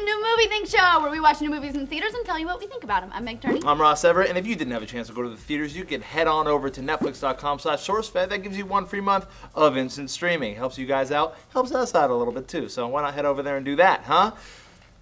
New Movie Think Show, where we watch new movies in theaters and tell you what we think about them. I'm Meg Turney. I'm Ross Everett, and if you didn't have a chance to go to the theaters, you can head on over to netflix.com/SourceFed. That gives you 1 free month of instant streaming. Helps you guys out, helps us out a little bit too. So why not head over there and do that, huh?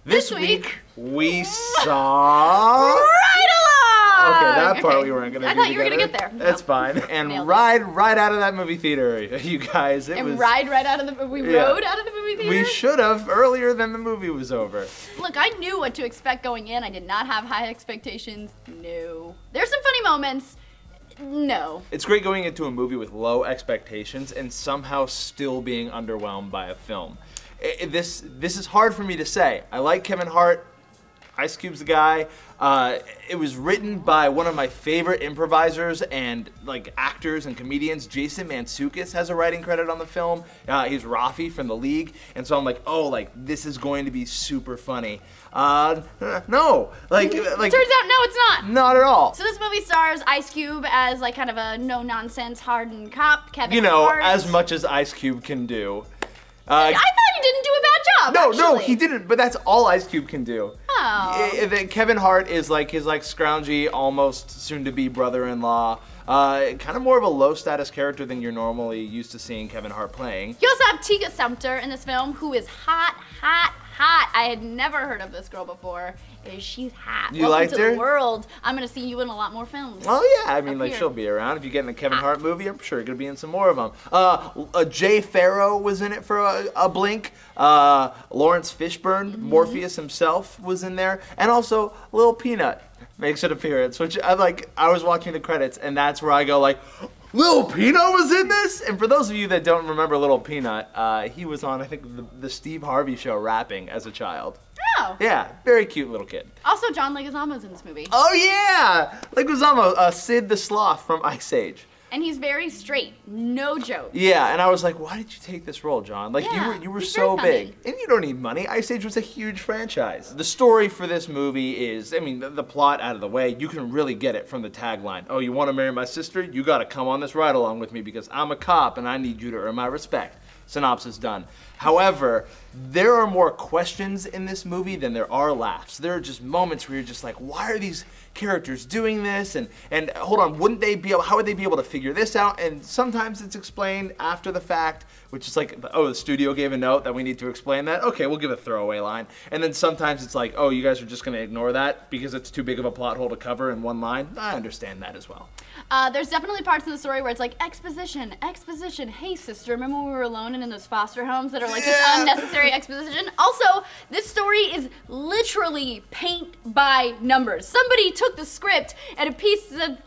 This week we saw Ride Along! Okay, that part we weren't going to do. I thought you were going to get there. That's fine. And ride right out of that movie theater, you guys. Ride right out of the rode out of the movie theater? We should have earlier than the movie was over. Look, I knew what to expect going in. I did not have high expectations. No. There's some funny moments. No. It's great going into a movie with low expectations and somehow still being underwhelmed by a film. This is hard for me to say. I like Kevin Hart. Ice Cube's the guy. It was written by one of my favorite improvisers and like actors and comedians. Jason Mantzoukas has a writing credit on the film. He's Rafi from The League, and so I'm like, oh, like this is going to be super funny. No, like turns out, no, it's not. Not at all. So this movie stars Ice Cube as like kind of a no-nonsense, hardened cop. Kevin Hart. You know, as much as Ice Cube can do. I thought he didn't do a bad job. No, he didn't. But that's all Ice Cube can do. Oh. Kevin Hart is like his scroungy, almost soon-to-be brother-in-law. Kind of more of a low-status character than you're normally used to seeing Kevin Hart playing. You also have Tika Sumpter in this film, who is hot, hot, hot. I had never heard of this girl before. She's hot. You liked her? Welcome to the world. I'm gonna see you in a lot more films. Oh yeah, I mean, like she'll be around. If you get in a Kevin Hart movie, I'm sure you're gonna be in some more of them. Jay Farrow was in it for a blink. Lawrence Fishburne, Morpheus himself, was in there, and also Lil Peanut makes an appearance, which I was watching the credits, and that's where I go like, Lil Peanut was in this? And for those of you that don't remember Lil Peanut, he was on, I think, the Steve Harvey Show rapping as a child. Oh. Yeah, very cute little kid. Also, John Leguizamo's in this movie. Oh yeah! Leguizamo, Sid the Sloth from Ice Age. And he's very straight, no joke. Yeah, and I was like, why did you take this role, John? Like, you were so big. And you don't need money. Ice Age was a huge franchise. The story for this movie is, I mean, the plot out of the way, you can really get it from the tagline. Oh, you want to marry my sister? You got to come on this ride along with me because I'm a cop and I need you to earn my respect. Synopsis done. However, there are more questions in this movie than there are laughs. There are just moments where you're just like, why are these characters doing this? And hold on, how would they be able to figure this out? And sometimes it's explained after the fact, which is like, oh, the studio gave a note that we need to explain that. Okay, we'll give a throwaway line. And then sometimes it's like, oh, you guys are just gonna ignore that because it's too big of a plot hole to cover in one line. I understand that as well. There's definitely parts in the story where it's like, exposition, exposition. Hey, sister, remember when we were alone and in those foster homes that are like just unnecessary exposition? Also, this story is literally paint by numbers. Somebody took the script and a piece of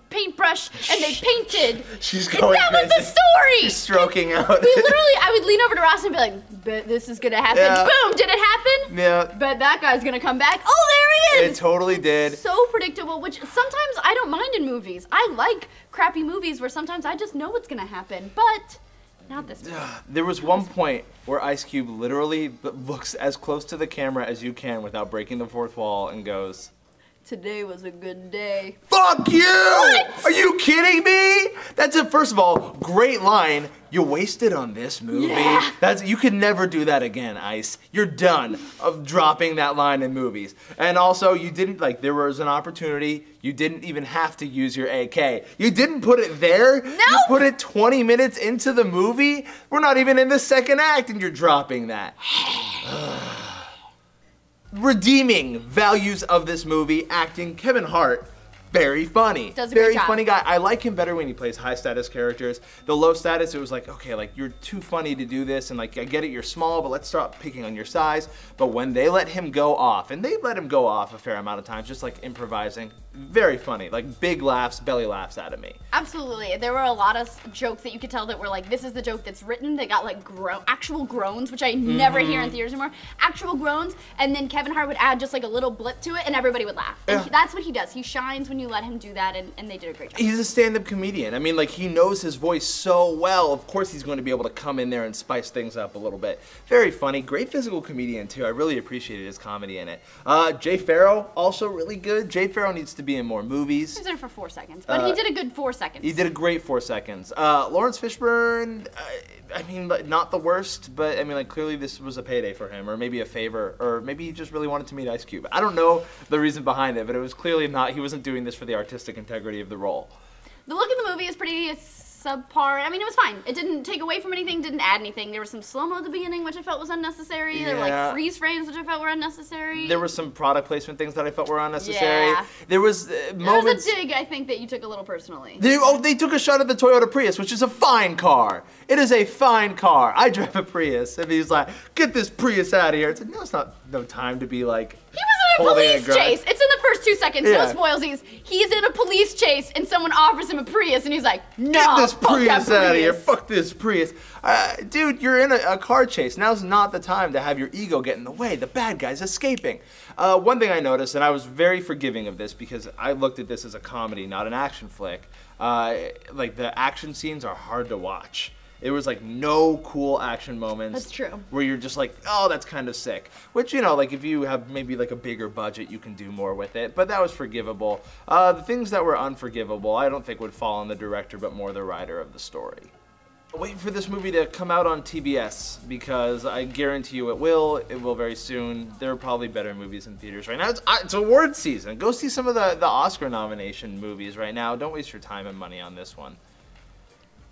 paintbrush and they painted. She's going and that was the story! She's stroking out. I would lean over to Ross and be like, bet this is gonna happen. Yeah. Boom, did it happen? Yeah. Bet that guy's gonna come back. Oh, there he is! It totally did. So predictable, which sometimes I don't mind in movies. I like crappy movies where sometimes I just know what's gonna happen, but not this movie. There was one point where Ice Cube literally looks as close to the camera as you can without breaking the fourth wall and goes, today was a good day. Fuck you! What? Are you kidding me? That's it. First of all, great line. You wasted on this movie. Yeah. You could never do that again, Ice. You're done of dropping that line in movies. And also, you didn't, there was an opportunity. You didn't even have to use your AK. You didn't put it there. Nope. You put it 20 minutes into the movie. We're not even in the second act and you're dropping that. Redeeming values of this movie, acting, Kevin Hart, very funny. Does a great very job. funny guy. I like him better when he plays high status characters. The low status, it was like, okay, you're too funny to do this, and I get it, you're small, but let's stop picking on your size. But when they let him go off, and they let him go off a fair amount of times, just improvising, very funny, big laughs, belly laughs out of me. Absolutely. There were a lot of jokes that you could tell that were this is the joke that's written. They got actual groans, which I never hear in theaters anymore. Actual groans, and then Kevin Hart would add just a little blip to it, and everybody would laugh. And that's what he does. He shines when you let him do that, and they did a great job. He's a stand-up comedian. I mean, he knows his voice so well. Of course he's going to be able to come in there and spice things up a little bit. Very funny. Great physical comedian, too. I really appreciated his comedy in it. Jay Farrow, also really good. Jay Farrow needs to be in more movies. He was there for 4 seconds, but he did a good 4 seconds. He did a great 4 seconds. Lawrence Fishburne, I mean, not the worst, but I mean, like, clearly this was a payday for him, or maybe a favor, or maybe he just really wanted to meet Ice Cube. I don't know the reason behind it, but it was clearly not, he wasn't doing this for the artistic integrity of the role. The look of the movie is pretty subpar. I mean, it was fine. It didn't take away from anything, didn't add anything. There was some slow-mo at the beginning, which I felt was unnecessary. There were like freeze frames, which I felt were unnecessary. There were some product placement things that I felt were unnecessary. Yeah. There was moments... There was a dig, I think, that you took a little personally. They took a shot at the Toyota Prius, which is a fine car. It is a fine car. I drive a Prius. And he's like, get this Prius out of here. It's like, no, it's not no time to be like... He was in a police chase. It's in the first 2 seconds. No spoilsies. He's in a police chase and someone offers him a Prius and he's like, no, get this Prius out of here. Prius. Fuck this Prius. Dude, you're in a car chase. Now's not the time to have your ego get in the way. The bad guy's escaping. One thing I noticed, and I was very forgiving of this because I looked at this as a comedy, not an action flick. Like the action scenes are hard to watch. It was like no cool action moments. That's true. Where you're just like, oh, that's kind of sick. Which, you know, like if you have maybe like a bigger budget, you can do more with it. But that was forgivable. The things that were unforgivable, I don't think would fall on the director, but more the writer of the story. Wait for this movie to come out on TBS because I guarantee you it will. It will very soon. There are probably better movies in theaters right now. It's award season. Go see some of the Oscar nomination movies right now. Don't waste your time and money on this one.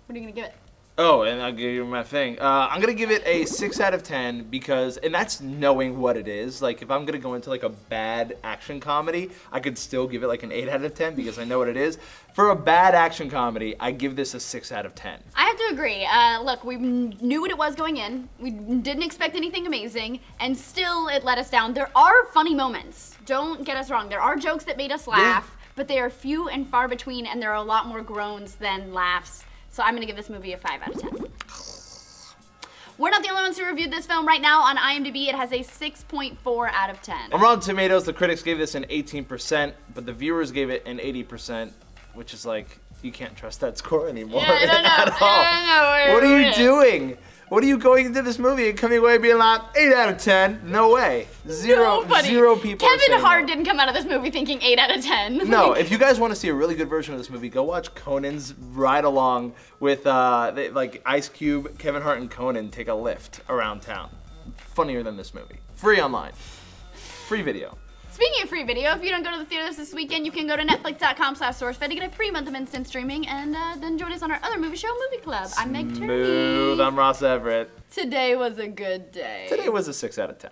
What are you gonna give it? Oh, and I'll give you my thing. I'm gonna give it a 6 out of 10 because, and that's knowing what it is. Like if I'm gonna go into like a bad action comedy, I could still give it like an 8 out of 10 because I know what it is. For a bad action comedy, I give this a 6 out of 10. I have to agree. Look, we knew what it was going in. We didn't expect anything amazing, and still it let us down. There are funny moments. Don't get us wrong. There are jokes that made us laugh, but they are few and far between, and there are a lot more groans than laughs. So I'm gonna give this movie a 5 out of 10. We're not the only ones who reviewed this film. Right now on IMDb, it has a 6.4 out of 10. On Rotten Tomatoes, the critics gave this an 18%, but the viewers gave it an 80%, which is like, you can't trust that score anymore at all. What are you doing? What are you going into this movie and coming away being like, 8 out of 10? No way. Zero people Kevin Hart didn't come out of this movie thinking 8 out of 10. No, if you guys want to see a really good version of this movie, go watch Conan's ride along with like Ice Cube, Kevin Hart, and Conan take a lift around town. Funnier than this movie. Free online. Free video. Speaking of free video, if you don't go to the theaters this weekend, you can go to netflix.com/SourceFed to get a free month of instant streaming and then join us on our other movie show, Movie Club. I'm Meg Turney. Smooth. I'm Ross Everett. Today was a good day. Today was a 6 out of 10.